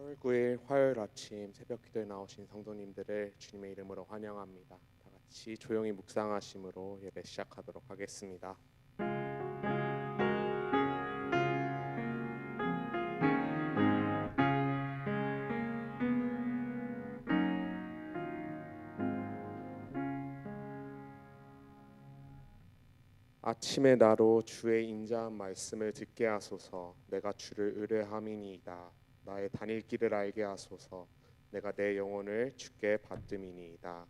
4월 9일 화요일 아침 새벽 기도에 나오신 성도님들을 주님의 이름으로 환영합니다. 다 같이 조용히 묵상하심으로 예배 시작하도록 하겠습니다. 아침에 나로 주의 인자한 말씀을 듣게 하소서. 내가 주를 의뢰함이니이다. 나의 다닐 길을 알게 하소서. 내가 내 영혼을 주께 받음이니이다.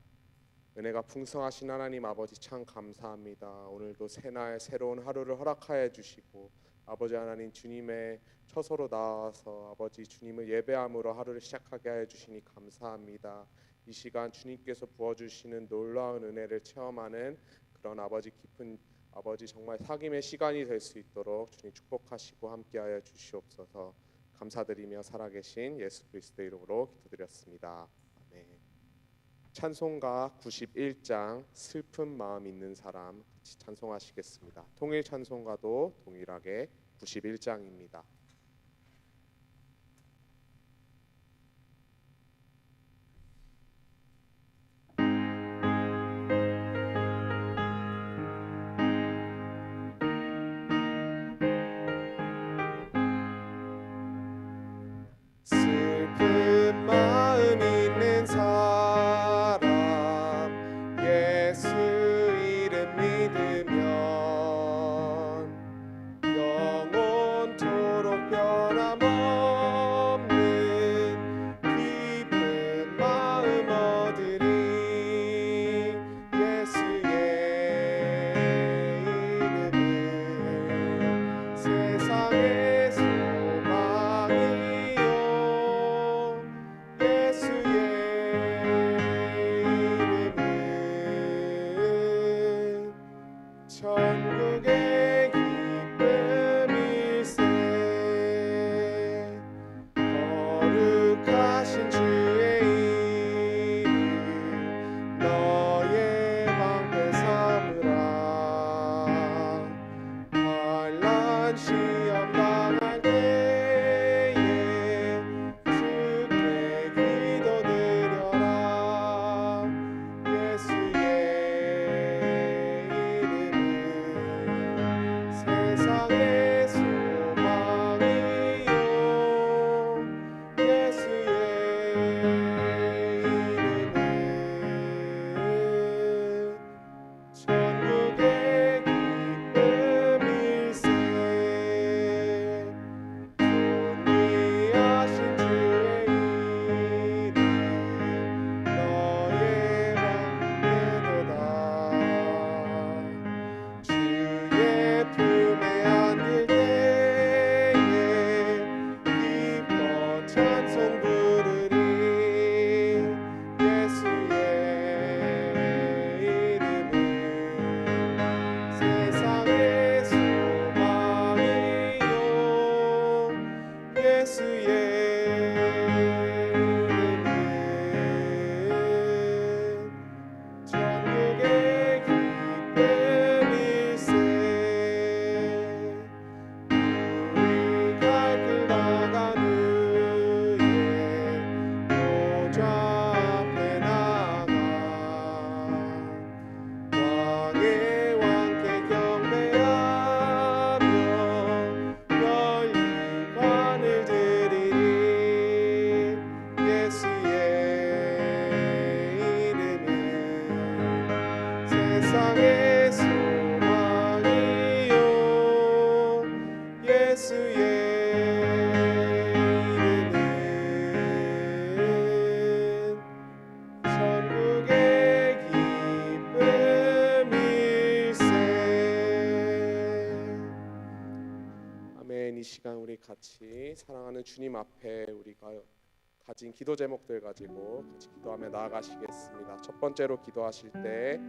은혜가 풍성하신 하나님 아버지 참 감사합니다. 오늘도 새날 새로운 하루를 허락하여 주시고 아버지 하나님 주님의 처소로 나와서 아버지 주님을 예배함으로 하루를 시작하게 하여 주시니 감사합니다. 이 시간 주님께서 부어주시는 놀라운 은혜를 체험하는 그런 아버지 깊은 아버지 정말 사귐의 시간이 될 수 있도록 주님 축복하시고 함께하여 주시옵소서. 감사드리며 살아계신 예수 그리스도의 이름으로 기도드렸습니다. 아멘. 찬송가 91장 슬픈 마음 있는 사람 같이 찬송하시겠습니다. 통일 찬송가도 동일하게 91장입니다. 슬픈 마음 있는 사람 예수 이름 믿으면 영원토록 변함없는 기쁜 마음 얻으리. 예수의 이름은 세상의 소망이요 예수의 이름은 천국의 기쁨일세. 거룩하신 주의 이름 너의 방패 삼으라. 환난 시험 당할 때에 주께 기도드려라. 예수의 이름은 세상의 소망이요 예수의 이름은 천국의 기쁨일세. 존귀하신 주의 이름 너의 방패도다. 주의 품에 안길 때에 기뻐 찬송 부르리. 예수의 이름은 세상의 소망이요 예수의 이름은 천국의 기쁨일세. 우리 갈 길 나가는 보좌 앞에 나가 왕의 왕께 경배하며 열린 관을 드리리. 예수의 이름은 세상의 소망이요 예수의 이름은 천국의 기쁨일세. 아멘. 이 시간 우리 같이 사랑하는 주님 앞에 우리가 가진 기도 제목들 가지고 같이 기도하며 나아가시겠습니다. 첫 번째로 기도하실 때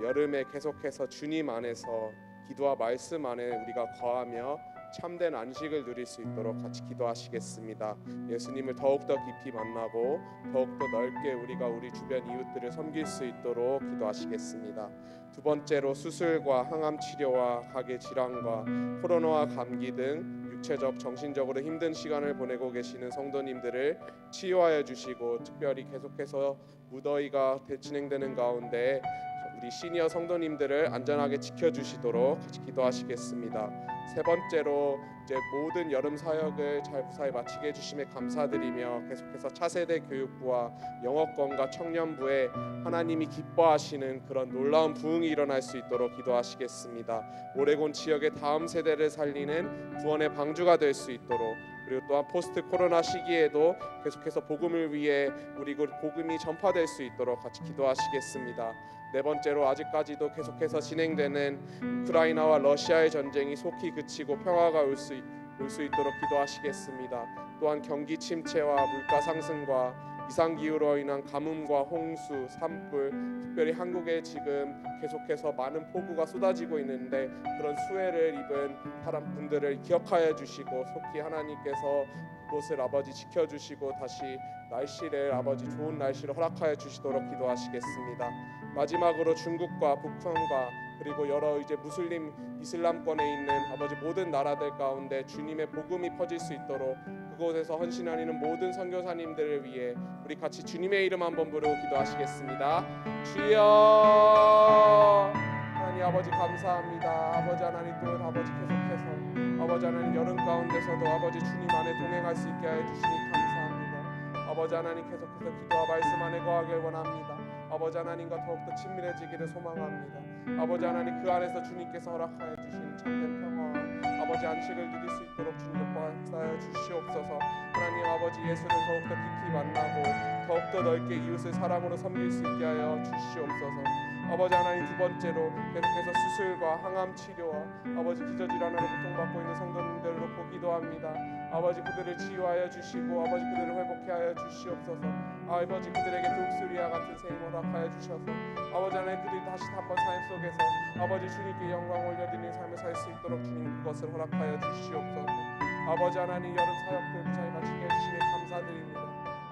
여름에 계속해서 주님 안에서 기도와 말씀 안에 우리가 거하며 참된 안식을 누릴 수 있도록 같이 기도하시겠습니다. 예수님을 더욱더 깊이 만나고 더욱더 넓게 우리가 우리 주변 이웃들을 섬길 수 있도록 기도하시겠습니다. 두 번째로 수술과 항암 치료와 가계 질환과 코로나와 감기 등 육체적 정신적으로 힘든 시간을 보내고 계시는 성도님들을 치유하여 주시고 특별히 계속해서 무더위가 진행되는 가운데 우리 시니어 성도님들을 안전하게 지켜주시도록 같이 기도하시겠습니다. 세 번째로 이제 모든 여름 사역을 잘 무사히 마치게 해주심에 감사드리며 계속해서 차세대 교육부와 영어권과 청년부에 하나님이 기뻐하시는 그런 놀라운 부흥이 일어날 수 있도록 기도하시겠습니다. 오레곤 지역의 다음 세대를 살리는 구원의 방주가 될 수 있도록, 그리고 또한 포스트 코로나 시기에도 계속해서 복음을 위해 우리 복음이 전파될 수 있도록 같이 기도하시겠습니다. 네 번째로 아직까지도 계속해서 진행되는 우크라이나와 러시아의 전쟁이 속히 그치고 평화가 올 수 있도록 기도하시겠습니다. 또한 경기 침체와 물가 상승과 이상기후로 인한 가뭄과 홍수, 산불, 특별히 한국에 지금 계속해서 많은 폭우가 쏟아지고 있는데 그런 수해를 입은 사람 분들을 기억하여 주시고 속히 하나님께서 그곳을 아버지 지켜주시고 다시 날씨를 아버지 좋은 날씨를 허락하여 주시도록 기도하시겠습니다. 마지막으로 중국과 북한과 그리고 여러 이제 무슬림 이슬람권에 있는 아버지 모든 나라들 가운데 주님의 복음이 퍼질 수 있도록 그곳에서 헌신하는 모든 선교사님들을 위해 우리 같이 주님의 이름 한번 부르고 기도하시겠습니다. 주여 하나님 아버지 감사합니다. 아버지 하나님 또 아버지 계속해서 아버지 하나님 여름 가운데서도 아버지 주님 안에 동행할 수 있게 해 주시니 감사합니다. 아버지 하나님 계속해서 기도와 말씀 안에 거하길 원합니다. 아버지 하나님과 더욱더 친밀해지기를 소망합니다. 아버지 하나님 그 안에서 주님께서 허락하여 주신 참된 평화와 아버지 안식을 누릴 수 있도록 주님 역사하여 주시옵소서. 하나님 아버지 예수를 더욱더 깊이 만나고 더욱더 넓게 이웃을 사랑으로 섬길 수 있게 하여 주시옵소서. 아버지 하나님 두 번째로 계속해서 수술과 항암 치료와 아버지 기저질환으로 고통받고 있는 성도님들을 놓고 기도합니다. 아버지 그들을 치유하여 주시고 아버지 그들을 회복해 하여 주시옵소서. 아버지 그들에게 독수리와 같은 생을 허락하여 주셔서 아버지 하나님 그들이 다시 한번 삶 속에서 아버지 주님께 영광 올려드리는 삶을 살 수 있도록 주님 그것을 허락하여 주시옵소서. 아버지 하나님 여름 사역들 무사히 마치게 해주시니 감사드립니다.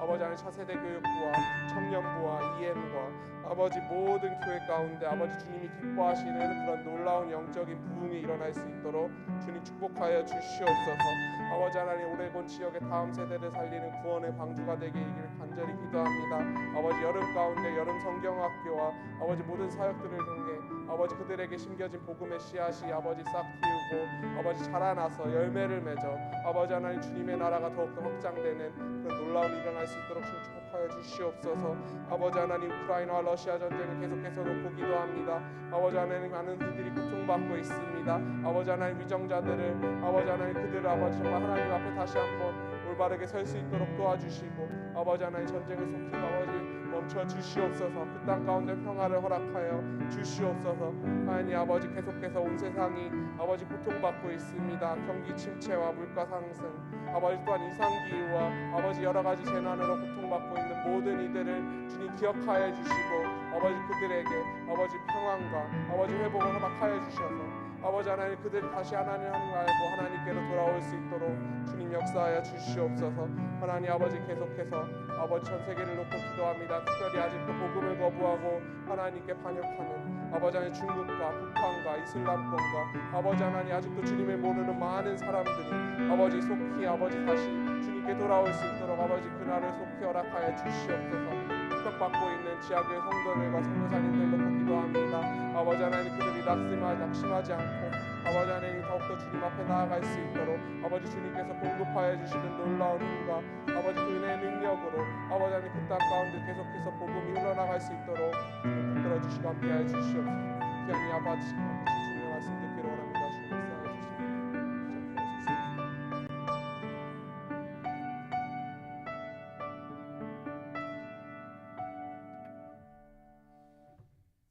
아버지 하나님 차세대 교육부와 청년부와 EM과 아버지 모든 교회 가운데 아버지 주님이 기뻐하시는 그런 놀라운 영적인 부흥이 일어날 수 있도록 주님 축복하여 주시옵소서. 아버지 하나님 오레곤 지역의 다음 세대를 살리는 구원의 방주가 되게 이기를 간절히 기도합니다. 아버지 여름 가운데 여름 성경학교와 아버지 모든 사역들을 통해 아버지 그들에게 심겨진 복음의 씨앗이 아버지 싹 틔우고 아버지 자라나서 열매를 맺어 아버지 하나님 주님의 나라가 더욱더 확장되는 그런 놀라운 일어날 수 있도록 주님 축복하여 주시옵소서. 아버지 하나님 우크라이나와 러시아 전쟁을 계속해서 놓고 기도합니다. 아버지 하나님 많은 이들이 고통받고 있습니다. 아버지 하나님 위정자들을 아버지 하나님 그들을 아버지 정말 하나님 앞에 다시 한번 올바르게 설 수 있도록 도와주시고 아버지 하나님 전쟁을 속히 아버지 멈춰 주시옵소서. 그 땅 가운데 평화를 허락하여 주시옵소서. 하나님 아버지 계속해서 온 세상이 아버지 고통받고 있습니다. 경기 침체와 물가 상승 아버지 또한 이상기후와 아버지 여러 가지 재난으로 고통받고 있는 모든 이들을 주님 기억하여 주시고 아버지 그들에게 아버지 평안과 아버지 회복을 허락하여 주셔서 아버지 하나님 그들이 다시 하나님 알고 하나님께로 돌아올 수 있도록 주님 역사하여 주시옵소서. 하나님 아버지 계속해서 아버지 전 세계를 놓고 기도합니다. 특별히 아직도 복음을 거부하고 하나님께 반역하는 아버지 하나님 중국과 북한과 이슬람권과 아버지 하나님 아직도 주님을 모르는 많은 사람들이 아버지 속히 아버지 다시 주님께 돌아올 수 있도록 아버지 그날을 속히 허락하여 주시옵소서. 받고 있는 지하교회 성도들과 성도사님들 놓고 기도합니다. 아버지 하나님 그들이 낙심하지 않고 아버지 하나님 더욱더 주님 앞에 나아갈 수 있도록 아버지 주님께서 공급하여 주시는 놀라운 힘과 아버지 그 은혜의 능력으로 아버지 하나님 그 땅 가운데 계속해서 복음이 흘러나갈 수 있도록 주님 붙들어 주시고 함께하여 주시옵소서. 귀한 아버지 주님의 말씀 듣기를 원합니다. 주님 역사하여 주시옵소서.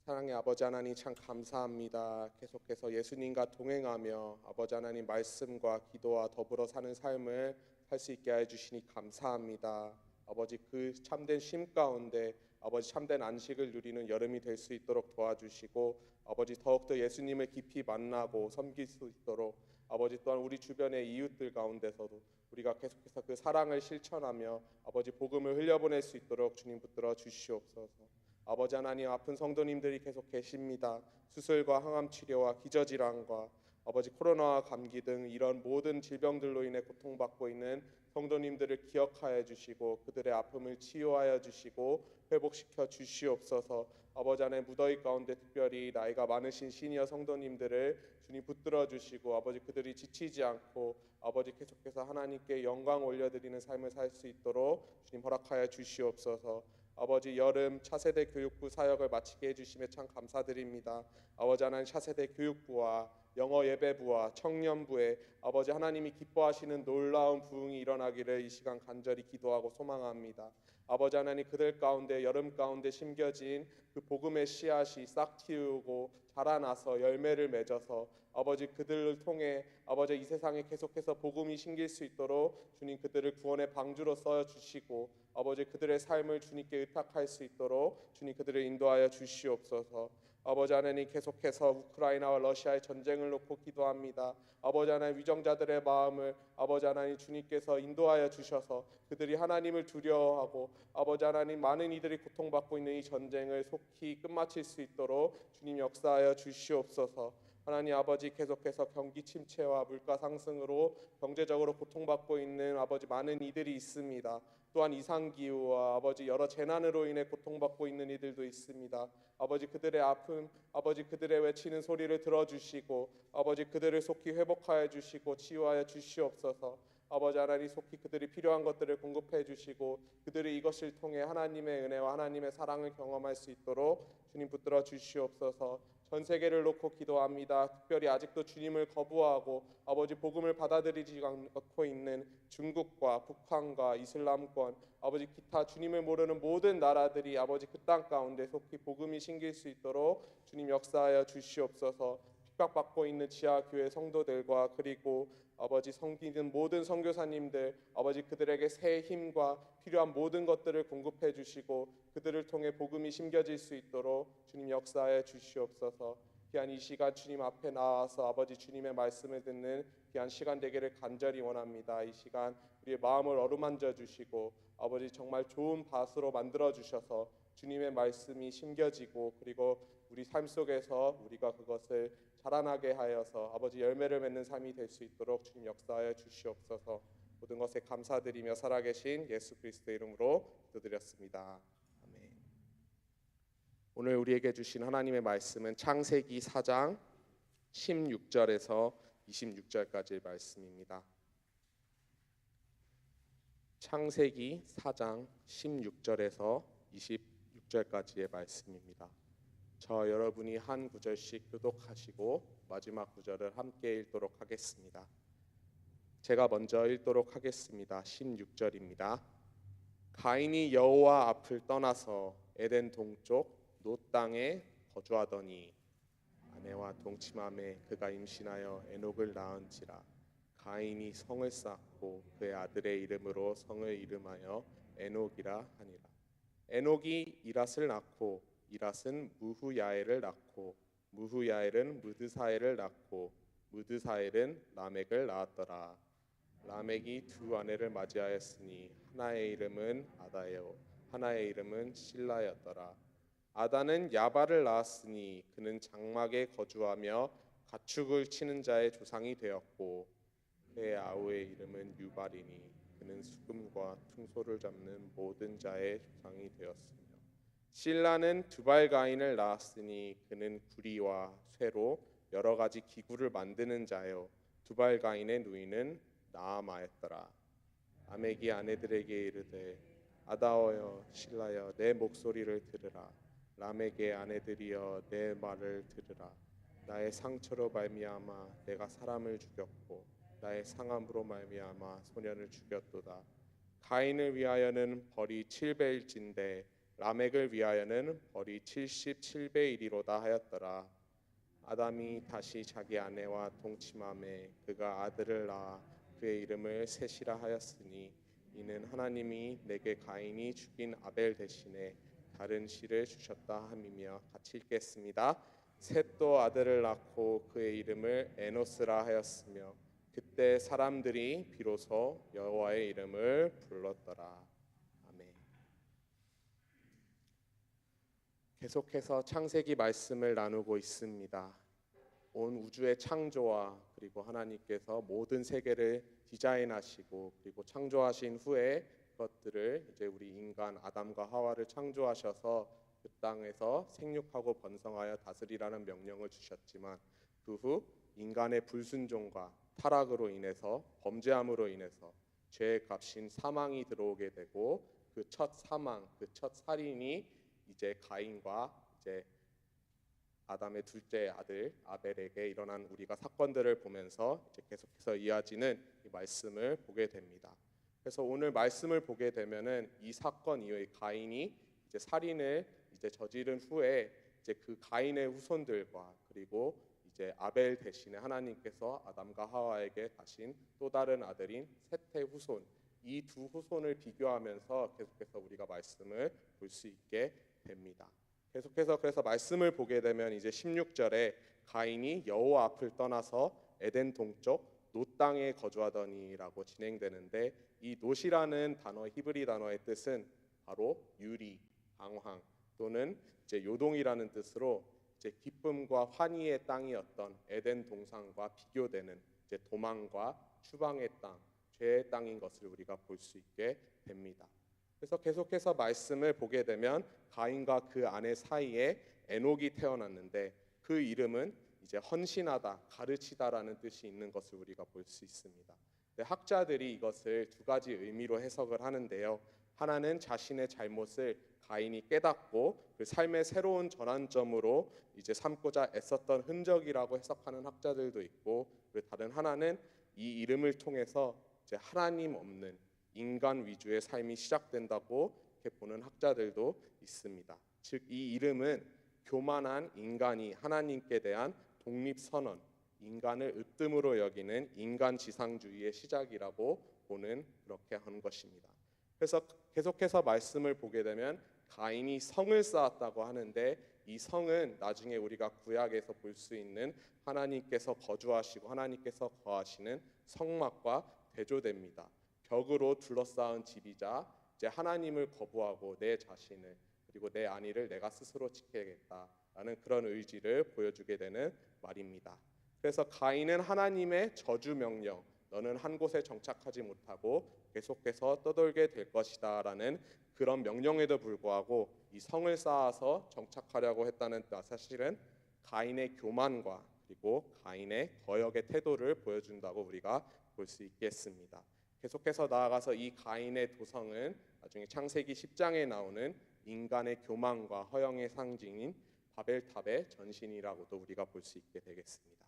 사랑의 아버지 하나님 참 감사합니다. 계속해서 예수님과 동행하며 아버지 하나님 말씀과 기도와 더불어 사는 삶을 살 수 있게 해주시니 감사합니다. 아버지 그 참된 쉼 가운데 아버지 참된 안식을 누리는 여름이 될 수 있도록 도와주시고 아버지 더욱더 예수님을 깊이 만나고 섬길 수 있도록 아버지 또한 우리 주변의 이웃들 가운데서도 우리가 계속해서 그 사랑을 실천하며 아버지 복음을 흘려보낼 수 있도록 주님 붙들어 주시옵소서. 아버지 하나님 아픈 성도님들이 계속 계십니다. 수술과 항암 치료와 기저질환과 아버지 코로나와 감기 등 이런 모든 질병들로 인해 고통받고 있는 성도님들을 기억하여 주시고 그들의 아픔을 치유하여 주시고 회복시켜 주시옵소서. 아버지 안에 무더위 가운데 특별히 나이가 많으신 시니어 성도님들을 주님 붙들어 주시고 아버지 그들이 지치지 않고 아버지 계속해서 하나님께 영광 올려드리는 삶을 살 수 있도록 주님 허락하여 주시옵소서. 아버지 여름 차세대 교육부 사역을 마치게 해주심에 참 감사드립니다. 아버지 하나님 차세대 교육부와 영어 예배부와 청년부에 아버지 하나님이 기뻐하시는 놀라운 부흥이 일어나기를 이 시간 간절히 기도하고 소망합니다. 아버지 하나님 그들 가운데 여름 가운데 심겨진 그 복음의 씨앗이 싹 틔우고 자라나서 열매를 맺어서 아버지 그들을 통해 아버지 이 세상에 계속해서 복음이 심길 수 있도록 주님 그들을 구원의 방주로 써 주시고 아버지 그들의 삶을 주님께 의탁할 수 있도록 주님 그들을 인도하여 주시옵소서. 아버지 하나님 계속해서 우크라이나와 러시아의 전쟁을 놓고 기도합니다. 아버지 하나님 위정자들의 마음을 아버지 하나님 주님께서 인도하여 주셔서 그들이 하나님을 두려워하고 아버지 하나님 많은 이들이 고통받고 있는 이 전쟁을 속히 끝마칠 수 있도록 주님 역사하여 주시옵소서. 하나님 아버지 계속해서 경기 침체와 물가 상승으로 경제적으로 고통받고 있는 아버지 많은 이들이 있습니다. 또한 이상 기후와 아버지 여러 재난으로 인해 고통받고 있는 이들도 있습니다. 아버지 그들의 아픔, 아버지 그들의 외치는 소리를 들어주시고 아버지 그들을 속히 회복하여 주시고 치유하여 주시옵소서. 아버지 하나님 속히 그들이 필요한 것들을 공급해 주시고 그들이 이것을 통해 하나님의 은혜와 하나님의 사랑을 경험할 수 있도록 주님 붙들어 주시옵소서. 전 세계를 놓고 기도합니다. 특별히 아직도 주님을 거부하고 아버지 복음을 받아들이지 않고 있는 중국과 북한과 이슬람권 아버지 기타 주님을 모르는 모든 나라들이 아버지 그 땅 가운데 속히 복음이 심길 수 있도록 주님 역사하여 주시옵소서. 핍박받고 있는 지하교회 성도들과 그리고 아버지 섬기는 모든 선교사님들 아버지 그들에게 새 힘과 필요한 모든 것들을 공급해 주시고 그들을 통해 복음이 심겨질 수 있도록 주님 역사해 주시옵소서. 귀한 이 시간 주님 앞에 나와서 아버지 주님의 말씀을 듣는 귀한 시간 되기를 간절히 원합니다. 이 시간 우리의 마음을 어루만져 주시고 아버지 정말 좋은 밭으로 만들어 주셔서 주님의 말씀이 심겨지고 그리고 우리 삶 속에서 우리가 그것을 자라나게 하여서 아버지 열매를 맺는 삶이 될 수 있도록 주님 역사하여 주시옵소서. 모든 것에 감사드리며 살아계신 예수 그리스도의 이름으로 기도드렸습니다. 아멘. 오늘 우리에게 주신 하나님의 말씀은 창세기 4장 16절에서 26절까지의 말씀입니다. 창세기 4장 16절에서 26절까지의 말씀입니다. 저 여러분이 한 구절씩 교독하시고 마지막 구절을 함께 읽도록 하겠습니다. 제가 먼저 읽도록 하겠습니다. 16절입니다. 가인이 여호와 앞을 떠나서 에덴 동쪽 놋 땅에 거주하더니 아내와 동침함에 그가 임신하여 에녹을 낳은지라. 가인이 성을 쌓고 그의 아들의 이름으로 성을 이름하여 에녹이라 하니라. 에녹이 이랏을 낳고 이랏은 무후야엘을 낳고 무후야엘은 무드사엘을 낳고 무드사엘은 라멕을 낳았더라. 라멕이 두 아내를 맞이하였으니 하나의 이름은 아다요 하나의 이름은 실라였더라. 아다는 야발을 낳았으니 그는 장막에 거주하며 가축을 치는 자의 조상이 되었고 그의 아우의 이름은 유발이니 그는 수금과 퉁소를 잡는 모든 자의 조상이 되었으며 실라는 두발가인을 낳았으니 그는 구리와 쇠로 여러 가지 기구를 만드는 자요 두발가인의 누이는 나아마였더라. 라멕이 아내들에게 이르되 아다어여 실라여 내 목소리를 들으라. 라멕의 아내들이여 내 말을 들으라. 나의 상처로 말미암아 내가 사람을 죽였고 나의 상함으로 말미암아 소년을 죽였도다. 가인을 위하여는 벌이 7배일진데 라멕을 위하여는 벌이 77배이리로다 하였더라. 아담이 다시 자기 아내와 동침함에 그가 아들을 낳아 그의 이름을 셋이라 하였으니 이는 하나님이 내게 가인이 죽인 아벨 대신에 다른 씨를 주셨다 함이며 같이 읽겠습니다. 셋도 아들을 낳고 그의 이름을 에노스라 하였으며 그때 사람들이 비로소 여호와의 이름을 불렀더라. 아멘. 계속해서 창세기 말씀을 나누고 있습니다. 온 우주의 창조와 그리고 하나님께서 모든 세계를 디자인하시고 그리고 창조하신 후에 그것들을 이제 우리 인간 아담과 하와를 창조하셔서 그 땅에서 생육하고 번성하여 다스리라는 명령을 주셨지만 그 후 인간의 불순종과 타락으로 인해서 범죄함으로 인해서 죄의 값인 사망이 들어오게 되고 그 첫 사망, 그 첫 살인이 이제 가인과 이제 아담의 둘째 아들 아벨에게 일어난 우리가 사건들을 보면서 이제 계속해서 이어지는 이 말씀을 보게 됩니다. 그래서 오늘 말씀을 보게 되면은 이 사건 이후에 가인이 이제 살인을 이제 저지른 후에 이제 그 가인의 후손들과 그리고 이제 아벨 대신에 하나님께서 아담과 하와에게 다신 또 다른 아들인 셋의 후손, 이 두 후손을 비교하면서 계속해서 우리가 말씀을 볼 수 있게 됩니다. 계속해서 그래서 말씀을 보게 되면 이제 16절에 가인이 여호와 앞을 떠나서 에덴 동쪽 놋 땅에 거주하더니라고 진행되는데, 이 놋이라는 단어, 히브리 단어의 뜻은 바로 유리, 방황 또는 이제 요동이라는 뜻으로 이제 기쁨과 환희의 땅이었던 에덴 동산과 비교되는 이제 도망과 추방의 땅, 죄의 땅인 것을 우리가 볼 수 있게 됩니다. 그래서 계속해서 말씀을 보게 되면 가인과 그 아내 사이에 에녹이 태어났는데 그 이름은 이제 헌신하다, 가르치다라는 뜻이 있는 것을 우리가 볼 수 있습니다. 학자들이 이것을 두 가지 의미로 해석을 하는데요. 하나는 자신의 잘못을 가인이 깨닫고 그 삶의 새로운 전환점으로 이제 삼고자 애썼던 흔적이라고 해석하는 학자들도 있고, 그리고 다른 하나는 이 이름을 통해서 이제 하나님 없는 인간 위주의 삶이 시작된다고 이렇게 보는 학자들도 있습니다. 즉 이 이름은 교만한 인간이 하나님께 대한 독립선언, 인간을 으뜸으로 여기는 인간 지상주의의 시작이라고 보는, 그렇게 하는 것입니다. 그래서 계속해서 말씀을 보게 되면 가인이 성을 쌓았다고 하는데, 이 성은 나중에 우리가 구약에서 볼 수 있는 하나님께서 거주하시고 하나님께서 거하시는 성막과 대조됩니다. 벽으로 둘러싸은 집이자 이제 하나님을 거부하고 내 자신을 그리고 내 안위를 내가 스스로 지켜야겠다라는 그런 의지를 보여주게 되는 말입니다. 그래서 가인은 하나님의 저주 명령, 너는 한 곳에 정착하지 못하고 계속해서 떠돌게 될 것이다라는 그런 명령에도 불구하고 이 성을 쌓아서 정착하려고 했다는 사실은 가인의 교만과 그리고 가인의 거역의 태도를 보여준다고 우리가 볼 수 있겠습니다. 계속해서 나아가서 이 가인의 도성은 나중에 창세기 10장에 나오는 인간의 교만과 허영의 상징인 바벨탑의 전신이라고도 우리가 볼 수 있게 되겠습니다.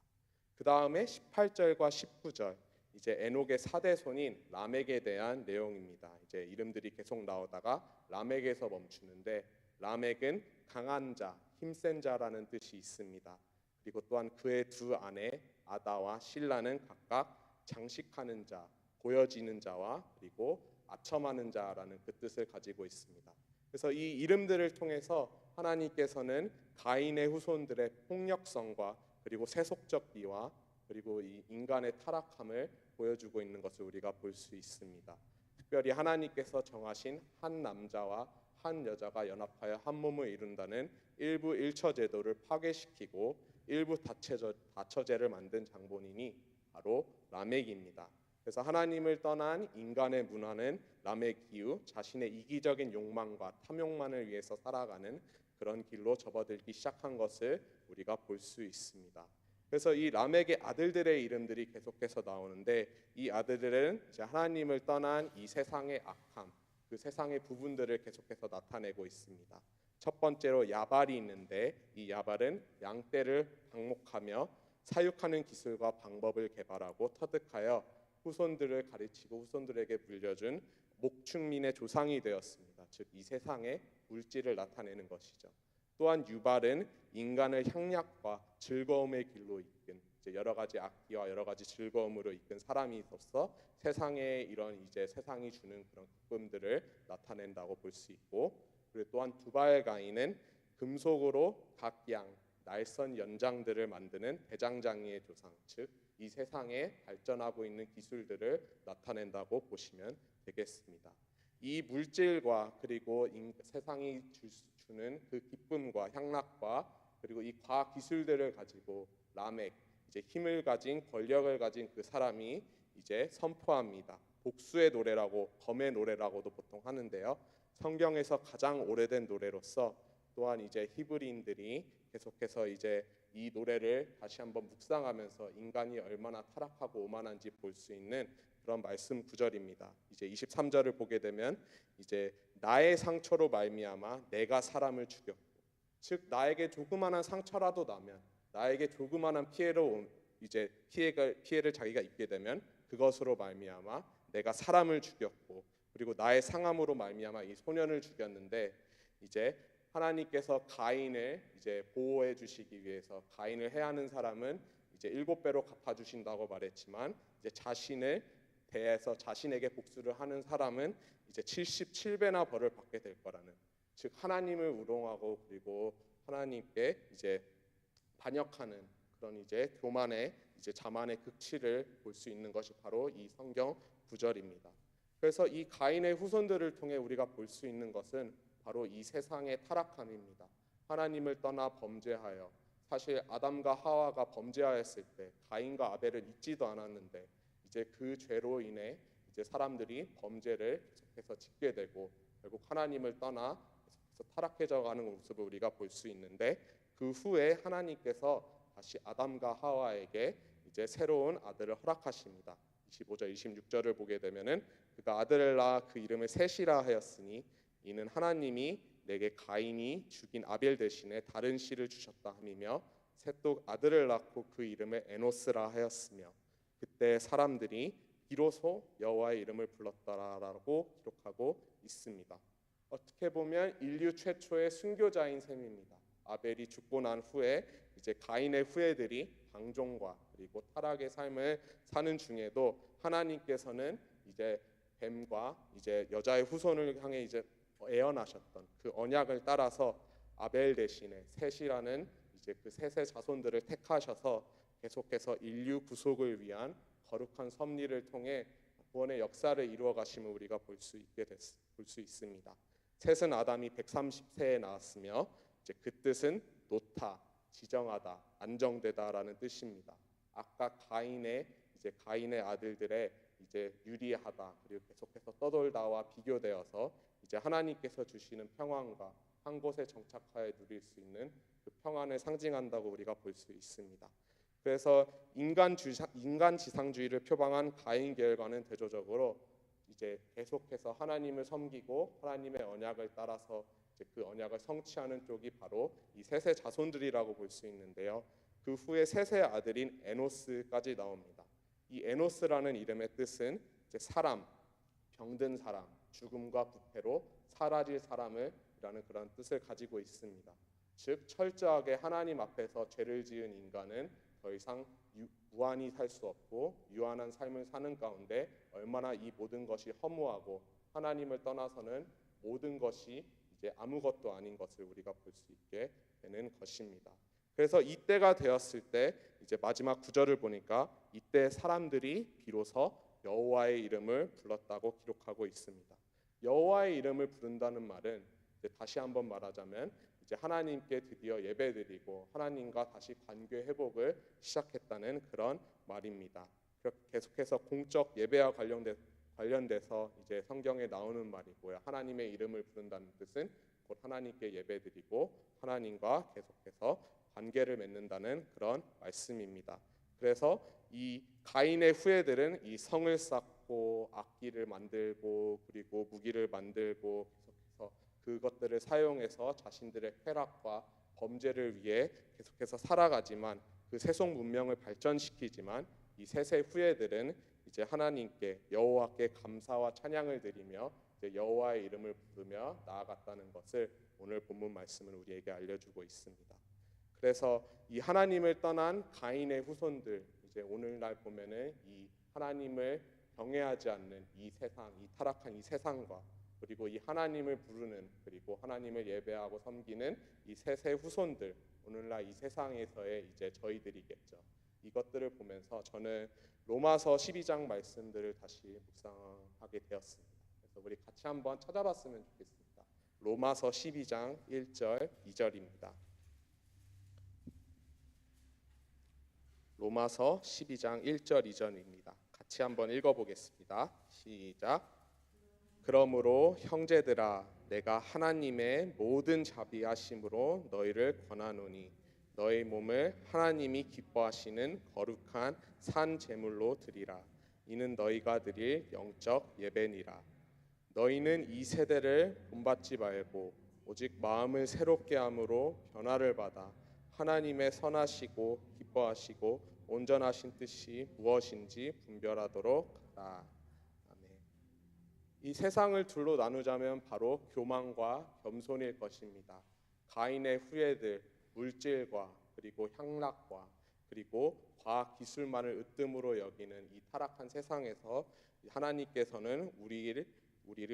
그 다음에 18절과 19절, 이제 에녹의 4대손인 라멕에 대한 내용입니다. 이제 이름들이 계속 나오다가 라멕에서 멈추는데, 라멕은 강한 자, 힘센 자라는 뜻이 있습니다. 그리고 또한 그의 두 아내 아다와 실라는 각각 장식하는 자, 보여지는 자와 그리고 아첨하는 자라는 그 뜻을 가지고 있습니다. 그래서 이 이름들을 통해서 하나님께서는 가인의 후손들의 폭력성과 그리고 세속적 비와 그리고 이 인간의 타락함을 보여주고 있는 것을 우리가 볼 수 있습니다. 특별히 하나님께서 정하신 한 남자와 한 여자가 연합하여 한 몸을 이룬다는 일부 일처 제도를 파괴시키고 일부 다처제를 만든 장본인이 바로 라멕입니다. 그래서 하나님을 떠난 인간의 문화는 라멕 이후 자신의 이기적인 욕망과 탐욕만을 위해서 살아가는 그런 길로 접어들기 시작한 것을 우리가 볼 수 있습니다. 그래서 이 라멕의 아들들의 이름들이 계속해서 나오는데, 이 아들들은 이제 하나님을 떠난 이 세상의 악함, 그 세상의 부분들을 계속해서 나타내고 있습니다. 첫 번째로 야발이 있는데, 이 야발은 양떼를 방목하며 사육하는 기술과 방법을 개발하고 터득하여 후손들을 가르치고 후손들에게 물려준 목축민의 조상이 되었습니다. 즉 이 세상의 물질을 나타내는 것이죠. 또한 유발은 인간을 향락과 즐거움의 길로 이끈, 이제 여러 가지 악기와 여러 가지 즐거움으로 이끈 사람이로서 세상에 이런 이제 세상이 주는 그런 기쁨들을 나타낸다고 볼 수 있고, 그리고 또한 두발가인은 금속으로 각양 날선 연장들을 만드는 대장장이의 조상, 즉 이 세상에 발전하고 있는 기술들을 나타낸다고 보시면 되겠습니다. 이 물질과 그리고 세상이 주는 그 기쁨과 향락과 그리고 이 과학 기술들을 가지고 라멕, 이제 힘을 가진 권력을 가진 그 사람이 이제 선포합니다. 복수의 노래라고, 검의 노래라고도 보통 하는데요. 성경에서 가장 오래된 노래로서 또한 이제 히브리인들이 계속해서 이제 이 노래를 다시 한번 묵상하면서 인간이 얼마나 타락하고 오만한지 볼 수 있는 그런 말씀 구절입니다. 이제 23절을 보게 되면 이제 나의 상처로 말미암아 내가 사람을 죽였고, 즉 나에게 조그마한 상처라도 나면, 나에게 조그마한 이제 피해를 자기가 입게 되면 그것으로 말미암아 내가 사람을 죽였고, 그리고 나의 상함으로 말미암아 이 소년을 죽였는데, 이제 하나님께서 가인을 이제 보호해 주시기 위해서 가인을 해하는 사람은 이제 7배로 갚아 주신다고 말했지만, 이제 자신을 대해서 자신에게 복수를 하는 사람은 이제 77배나 벌을 받게 될 거라는, 즉 하나님을 우롱하고 그리고 하나님께 이제 반역하는 그런 이제 교만의 이제 자만의 극치를 볼 수 있는 것이 바로 이 성경 구절입니다. 그래서 이 가인의 후손들을 통해 우리가 볼 수 있는 것은 바로 이 세상의 타락함입니다. 하나님을 떠나 범죄하여, 사실 아담과 하와가 범죄하였을 때 가인과 아벨을 잊지도 않았는데, 이제 그 죄로 인해 이제 사람들이 범죄를 계속해서 짓게 되고 결국 하나님을 떠나 계속해서 타락해져 가는 모습을 우리가 볼 수 있는데, 그 후에 하나님께서 다시 아담과 하와에게 이제 새로운 아들을 허락하십니다. 25절 26절을 보게 되면은 그가 아들을 낳아 그 이름을 셋이라 하였으니 이는 하나님이 내게 가인이 죽인 아벨 대신에 다른 씨를 주셨다 함이며, 셋도 아들을 낳고 그 이름을 에노스라 하였으며, 그때 사람들이 비로소 여호와의 이름을 불렀다라고 기록하고 있습니다. 어떻게 보면 인류 최초의 순교자인 셈입니다. 아벨이 죽고 난 후에 이제 가인의 후예들이 방종과 그리고 타락의 삶을 사는 중에도 하나님께서는 이제 뱀과 이제 여자의 후손을 향해 이제 애언하셨던 그 언약을 따라서 아벨 대신에 셋이라는 이제 그 셋의 자손들을 택하셔서 계속해서 인류 구속을 위한 거룩한 섭리를 통해 구원의 역사를 이루어 가심을 우리가 볼 수 있습니다. 셋은 아담이 130세에 나왔으며 이제 그 뜻은 놓다, 지정하다, 안정되다라는 뜻입니다. 아까 가인의 아들들의 이제 유리하다, 그리고 계속해서 떠돌다와 비교되어서 이제 하나님께서 주시는 평안과 한 곳에 정착하여 누릴 수 있는 그 평안을 상징한다고 우리가 볼 수 있습니다. 그래서 인간 지상주의를 표방한 가인 계열과는 대조적으로 이제 계속해서 하나님을 섬기고 하나님의 언약을 따라서 이제 그 언약을 성취하는 쪽이 바로 이 셋의 자손들이라고 볼 수 있는데요. 그 후에 셋의 아들인 에노스까지 나옵니다. 이 에노스라는 이름의 뜻은 이제 사람, 병든 사람, 죽음과 부패로 사라질 사람을라는 그런 뜻을 가지고 있습니다. 즉 철저하게 하나님 앞에서 죄를 지은 인간은 더 이상 무한히 살 수 없고 유한한 삶을 사는 가운데 얼마나 이 모든 것이 허무하고 하나님을 떠나서는 모든 것이 이제 아무것도 아닌 것을 우리가 볼 수 있게 되는 것입니다. 그래서 이때가 되었을 때 이제 마지막 구절을 보니까 이때 사람들이 비로소 여호와의 이름을 불렀다고 기록하고 있습니다. 여호와의 이름을 부른다는 말은 이제 다시 한번 말하자면 이제 하나님께 드디어 예배드리고 하나님과 다시 관계 회복을 시작했다는 그런 말입니다. 계속해서 공적 예배와 관련돼서 이제 성경에 나오는 말이고요. 하나님의 이름을 부른다는 뜻은 곧 하나님께 예배드리고 하나님과 계속해서 관계를 맺는다는 그런 말씀입니다. 그래서 이 가인의 후예들은 이 성을 쌓고 악기를 만들고 그리고 무기를 만들고 계속해서 그것들을 사용해서 자신들의 쾌락과 범죄를 위해 계속해서 살아가지만 그 세속 문명을 발전시키지만 이 셋의 후예들은 이제 하나님께 여호와께 감사와 찬양을 드리며 이제 여호와의 이름을 부르며 나아갔다는 것을 오늘 본문 말씀은 우리에게 알려주고 있습니다. 그래서 이 하나님을 떠난 가인의 후손들, 이제 오늘날 보면은 이 하나님을 경외하지 않는 이 세상, 이 타락한 이 세상과 그리고 이 하나님을 부르는 그리고 하나님을 예배하고 섬기는 이 셋의 후손들, 오늘날 이 세상에서의 이제 저희들이겠죠. 이것들을 보면서 저는 로마서 12장 말씀들을 다시 묵상하게 되었습니다. 그래서 우리 같이 한번 찾아봤으면 좋겠습니다. 로마서 12장 1절, 2절입니다. 로마서 12장 1절 2절입니다. 같이 한번 읽어보겠습니다. 시작. 그러므로 형제들아 내가 하나님의 모든 자비하심으로 너희를 권하노니 너희 몸을 하나님이 기뻐하시는 거룩한 산 제물로 드리라. 이는 너희가 드릴 영적 예배니라. 너희는 이 세대를 본받지 말고 오직 마음을 새롭게 함으로 변화를 받아 하나님의 선하시고 기뻐하시고 온전하신 뜻이 무엇인지 분별하도록 하라. 아멘. 이 세상을 둘로 나누자면 바로 교만과 겸손일 것입니다. 가인의 후예들, 물질과 그리고 향락과 그리고 과학 기술만을 으뜸으로 여기는 이 타락한 세상에서 하나님께서는 우리를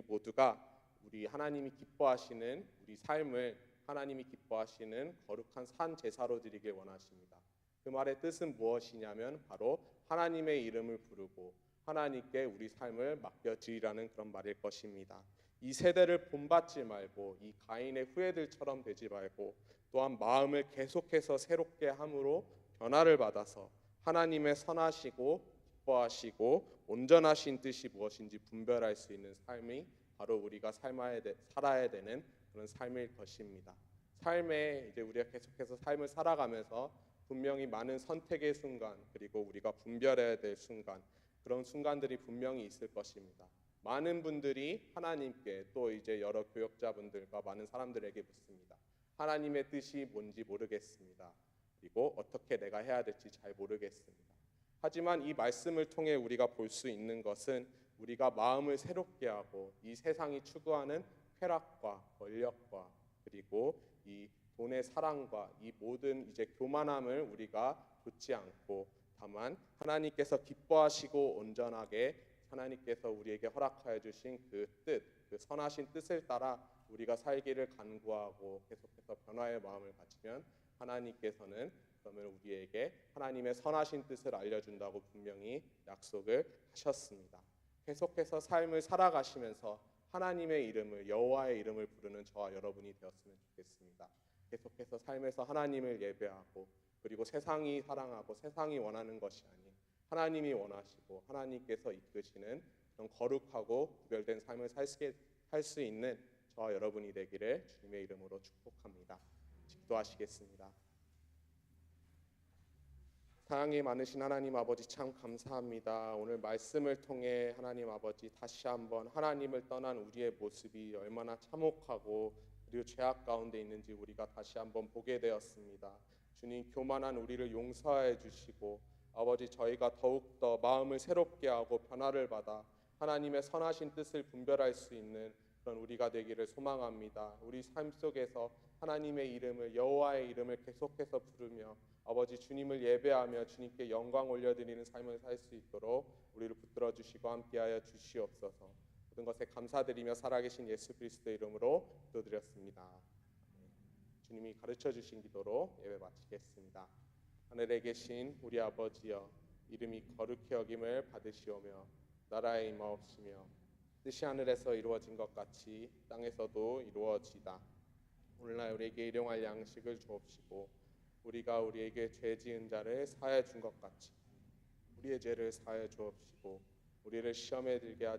모두가 우리 하나님이 기뻐하시는 우리 삶을 하나님이 기뻐하시는 거룩한 산 제사로 드리길 원하십니다. 그 말의 뜻은 무엇이냐면 바로 하나님의 이름을 부르고 하나님께 우리 삶을 맡겨드리라는 그런 말일 것입니다. 이 세대를 본받지 말고 이 가인의 후예들처럼 되지 말고 또한 마음을 계속해서 새롭게 함으로 변화를 받아서 하나님의 선하시고 기뻐하시고 온전하신 뜻이 무엇인지 분별할 수 있는 삶이 바로 우리가 살아야 되는 그런 삶일 것입니다. 삶에 이제 우리가 계속해서 삶을 살아가면서 분명히 많은 선택의 순간 그리고 우리가 분별해야 될 순간 그런 순간들이 분명히 있을 것입니다. 많은 분들이 하나님께 또 이제 여러 교역자분들과 많은 사람들에게 묻습니다. 하나님의 뜻이 뭔지 모르겠습니다. 그리고 어떻게 내가 해야 될지 잘 모르겠습니다. 하지만 이 말씀을 통해 우리가 볼 수 있는 것은 우리가 마음을 새롭게 하고 이 세상이 추구하는 쾌락과 권력과 그리고 이 돈의 사랑과 이 모든 이제 교만함을 우리가 좇지 않고 다만 하나님께서 기뻐하시고 온전하게 하나님께서 우리에게 허락하여 주신 그 뜻, 그 선하신 뜻을 따라 우리가 살기를 간구하고 계속해서 변화의 마음을 가지면 하나님께서는 그러면 우리에게 하나님의 선하신 뜻을 알려준다고 분명히 약속을 하셨습니다. 계속해서 삶을 살아가시면서 하나님의 이름을 여호와의 이름을 부르는 저와 여러분이 되었으면 좋겠습니다. 계속해서 삶에서 하나님을 예배하고 그리고 세상이 사랑하고 세상이 원하는 것이 아닌 하나님이 원하시고 하나님께서 이끄시는 그런 거룩하고 구별된 삶을 살 수 있는 저와 여러분이 되기를 주님의 이름으로 축복합니다. 기도하시겠습니다. 사랑이 많으신 하나님 아버지 참 감사합니다. 오늘 말씀을 통해 하나님 아버지 다시 한번 하나님을 떠난 우리의 모습이 얼마나 참혹하고 그리고 죄악 가운데 있는지 우리가 다시 한번 보게 되었습니다. 주님 교만한 우리를 용서해 주시고 아버지 저희가 더욱더 마음을 새롭게 하고 변화를 받아 하나님의 선하신 뜻을 분별할 수 있는 그런 우리가 되기를 소망합니다. 우리 삶 속에서 하나님의 이름을 여호와의 이름을 계속해서 부르며 아버지 주님을 예배하며 주님께 영광 올려드리는 삶을 살 수 있도록 우리를 붙들어 주시고 함께하여 주시옵소서. 모든 것에 감사드리며 살아계신 예수 그리스도의 이름으로 기도드렸습니다. 주님이 가르쳐 주신 기도로 예배 마치겠습니다. 하늘에 계신 우리 아버지여 이름이 거룩히 여김을 받으시오며 나라의 임하옵시며 뜻이 하늘에서 이루어진 것 같이 땅에서도 이루어지다. 오늘날 우리에게 일용할 양식을 주옵시고 우리가 우리에게 죄 지은 자를 사하여 준 것 같이 우리의 죄를 사하여 주옵시고 우리를 시험에 들게 하지